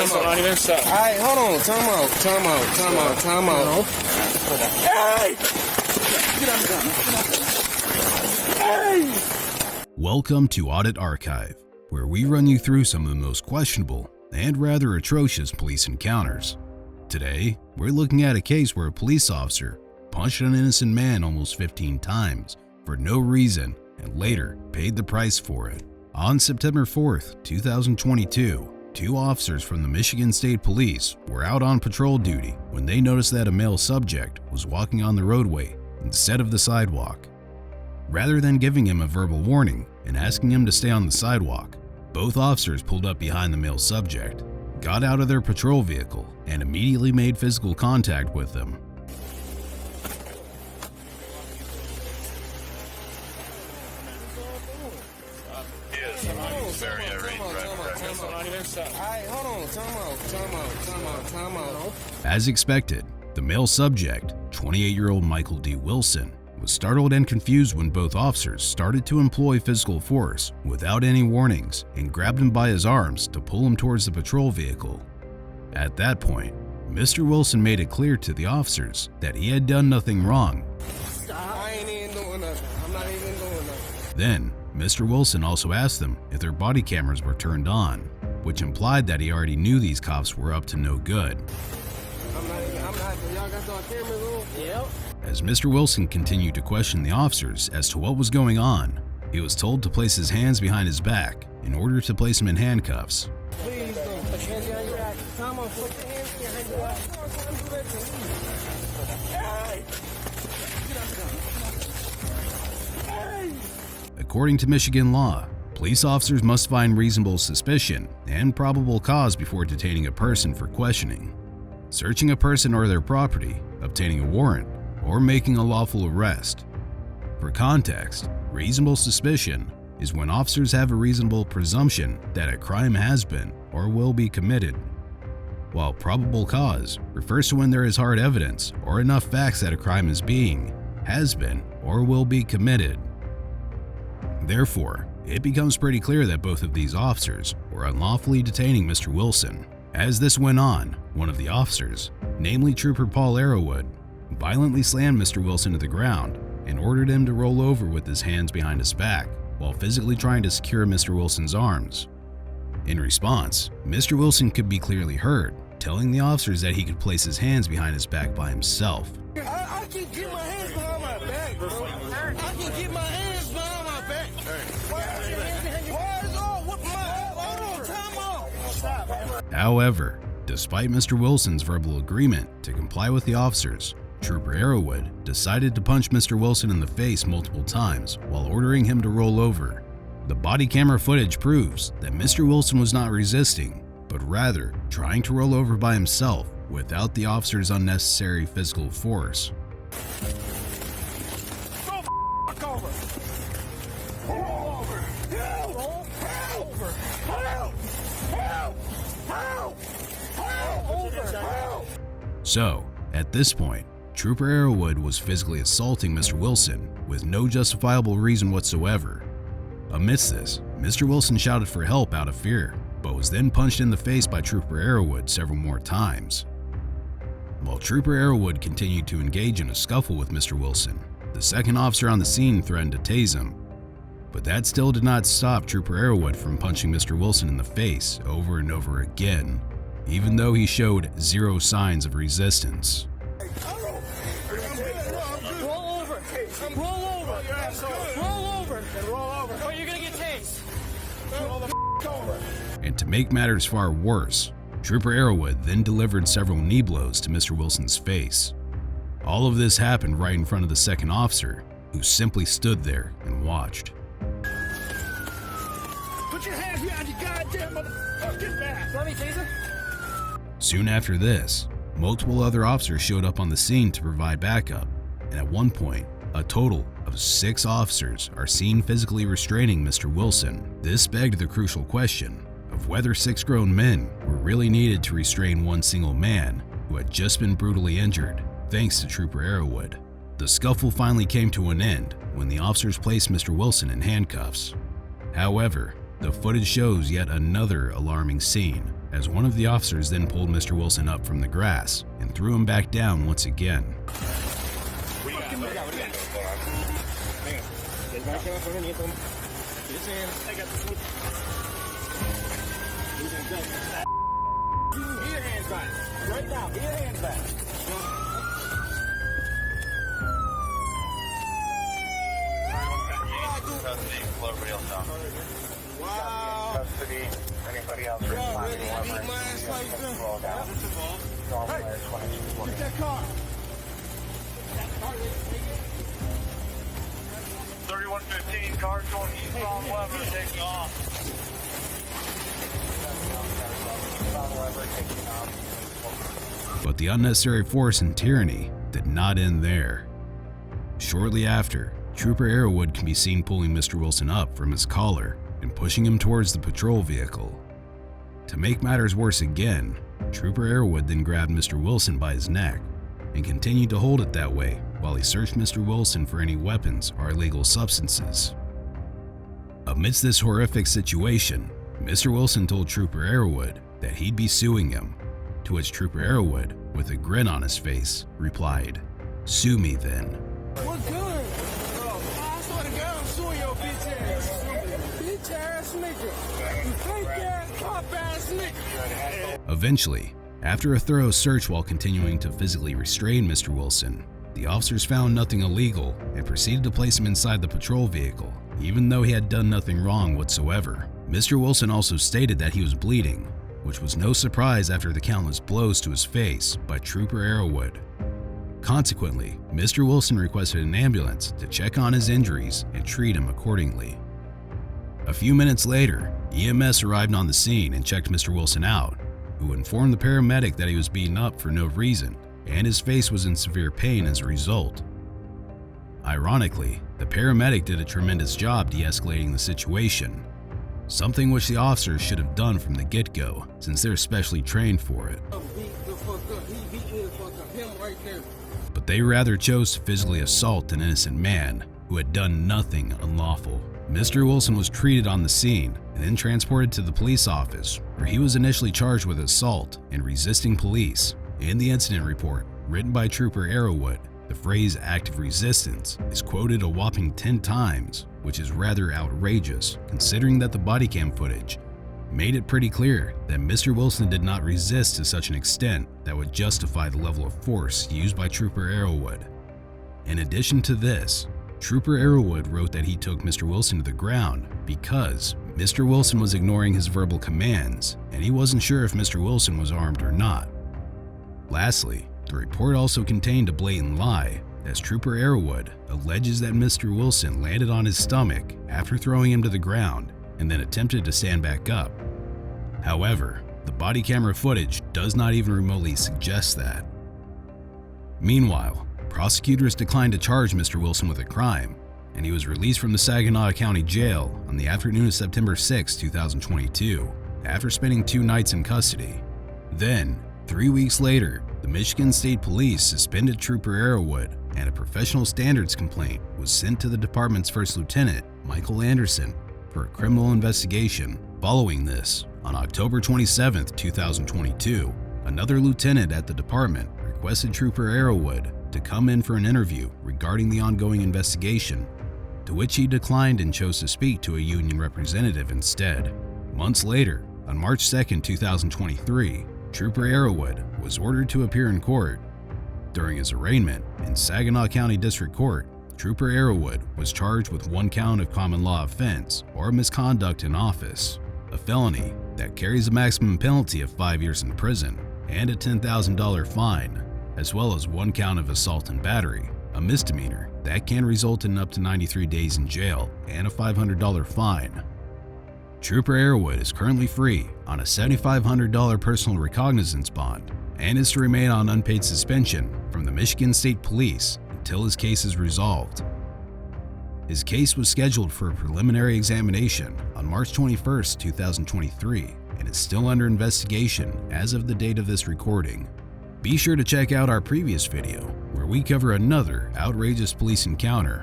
Alright, hold on. Time out. Hey! Welcome to Audit Archive, where we run you through some of the most questionable and rather atrocious police encounters. Today, we're looking at a case where a police officer punched an innocent man almost 15 times for no reason and later paid the price for it. On September 4th, 2022, two officers from the Michigan State Police were out on patrol duty when they noticed that a male subject was walking on the roadway instead of the sidewalk. Rather than giving him a verbal warning and asking him to stay on the sidewalk, both officers pulled up behind the male subject, got out of their patrol vehicle, and immediately made physical contact with him. As expected, the male subject, 28-year-old Michael D. Wilson, was startled and confused when both officers started to employ physical force without any warnings and grabbed him by his arms to pull him towards the patrol vehicle. At that point, Mr. Wilson made it clear to the officers that he had done nothing wrong. I ain't even doing nothing. I'm not even doing nothing. Then, Mr. Wilson also asked them if their body cameras were turned on, which implied that he already knew these cops were up to no good. Y'all got our cameras on? Yep. As Mr. Wilson continued to question the officers as to what was going on, he was told to place his hands behind his back in order to place him in handcuffs. Please don't put your hands behind your back. Come on, put your hands behind your back. According to Michigan law, police officers must find reasonable suspicion and probable cause before detaining a person for questioning, searching a person or their property, obtaining a warrant, or making a lawful arrest. For context, reasonable suspicion is when officers have a reasonable presumption that a crime has been or will be committed, while probable cause refers to when there is hard evidence or enough facts that a crime is being, has been, or will be committed. Therefore, it becomes pretty clear that both of these officers were unlawfully detaining Mr. Wilson. As this went on, one of the officers, namely Trooper Paul Arrowwood, violently slammed Mr. Wilson to the ground and ordered him to roll over with his hands behind his back while physically trying to secure Mr. Wilson's arms. In response, Mr. Wilson could be clearly heard, telling the officers that he could place his hands behind his back by himself. I can get my hands behind my back, bro. I can get my hands behind my back. Why is all what my hold on, time out. Stop. However, despite Mr. Wilson's verbal agreement to comply with the officers, Trooper Arrowwood decided to punch Mr. Wilson in the face multiple times while ordering him to roll over. The body camera footage proves that Mr. Wilson was not resisting, but rather trying to roll over by himself without the officer's unnecessary physical force. So, at this point, Trooper Arrowwood was physically assaulting Mr. Wilson with no justifiable reason whatsoever. Amidst this, Mr. Wilson shouted for help out of fear, but was then punched in the face by Trooper Arrowwood several more times. While Trooper Arrowwood continued to engage in a scuffle with Mr. Wilson, the second officer on the scene threatened to tase him. But that still did not stop Trooper Arrowwood from punching Mr. Wilson in the face over and over again, even though he showed zero signs of resistance. And to make matters far worse, Trooper Arrowwood then delivered several knee blows to Mr. Wilson's face. All of this happened right in front of the second officer, who simply stood there and watched. Put your hands behind your goddamn motherfucking back. Let me taser. Soon after this, multiple other officers showed up on the scene to provide backup, and at one point, a total of 6 officers are seen physically restraining Mr. Wilson. This begged the crucial question of whether 6 grown men were really needed to restrain one single man who had just been brutally injured, thanks to Trooper Arrowwood. The scuffle finally came to an end when the officers placed Mr. Wilson in handcuffs. However, the footage shows yet another alarming scene as one of the officers then pulled Mr. Wilson up from the grass and threw him back down once again. Right now, get your hands back. Wow. Custody. Anybody else Y'all responding? ready to beat my ass like that? Slow down. Hey, get that car. 3115, car going east on Weber, taking off. But the unnecessary force and tyranny did not end there. Shortly after, Trooper Arrowwood can be seen pulling Mr. Wilson up from his collar and pushing him towards the patrol vehicle. To make matters worse again, Trooper Arrowwood then grabbed Mr. Wilson by his neck and continued to hold it that way while he searched Mr. Wilson for any weapons or illegal substances. Amidst this horrific situation, Mr. Wilson told Trooper Arrowwood that he'd be suing him, to which Trooper Arrowwood, with a grin on his face, replied, "Sue me then." What good? I swear to God, I'm suing your bitch ass. Bitch ass nigga. You fake ass, cop ass nigga. Eventually, after a thorough search while continuing to physically restrain Mr. Wilson, the officers found nothing illegal and proceeded to place him inside the patrol vehicle, even though he had done nothing wrong whatsoever. Mr. Wilson also stated that he was bleeding, which was no surprise after the countless blows to his face by Trooper Arrowwood. Consequently, Mr. Wilson requested an ambulance to check on his injuries and treat him accordingly. A few minutes later, EMS arrived on the scene and checked Mr. Wilson out, who informed the paramedic that he was beaten up for no reason and his face was in severe pain as a result. Ironically, the paramedic did a tremendous job de-escalating the situation, something which the officers should have done from the get-go since they're specially trained for it. Beat the fuck up. He beat me the fuck up. Him right there. But they rather chose to physically assault an innocent man who had done nothing unlawful. Mr. Wilson was treated on the scene and then transported to the police office, where he was initially charged with assault and resisting police. In the incident report, written by Trooper Arrowwood, the phrase active resistance is quoted a whopping 10 times, which is rather outrageous considering that the body cam footage made it pretty clear that Mr. Wilson did not resist to such an extent that would justify the level of force used by Trooper Arrowwood. In addition to this, Trooper Arrowwood wrote that he took Mr. Wilson to the ground because Mr. Wilson was ignoring his verbal commands and he wasn't sure if Mr. Wilson was armed or not. Lastly, the report also contained a blatant lie, as Trooper Arrowwood alleges that Mr. Wilson landed on his stomach after throwing him to the ground and then attempted to stand back up. However, the body camera footage does not even remotely suggest that. Meanwhile, prosecutors declined to charge Mr. Wilson with a crime, and he was released from the Saginaw County Jail on the afternoon of September 6, 2022, after spending 2 nights in custody. Then, 3 weeks later, the Michigan State Police suspended Trooper Arrowwood, and a professional standards complaint was sent to the department's first lieutenant, Michael Anderson, for a criminal investigation. Following this, on October 27, 2022, another lieutenant at the department requested Trooper Arrowwood to come in for an interview regarding the ongoing investigation, to which he declined and chose to speak to a union representative instead. Months later, on March 2, 2023, Trooper Arrowwood was ordered to appear in court. During his arraignment in Saginaw County District Court, Trooper Arrowwood was charged with 1 count of common law offense or misconduct in office, a felony that carries a maximum penalty of 5 years in prison and a $10,000 fine, as well as 1 count of assault and battery, a misdemeanor that can result in up to 93 days in jail and a $500 fine. Trooper Arrowwood is currently free on a $7,500 personal recognizance bond and is to remain on unpaid suspension from the Michigan State Police until his case is resolved. His case was scheduled for a preliminary examination on March 21, 2023, and is still under investigation as of the date of this recording. Be sure to check out our previous video, where we cover another outrageous police encounter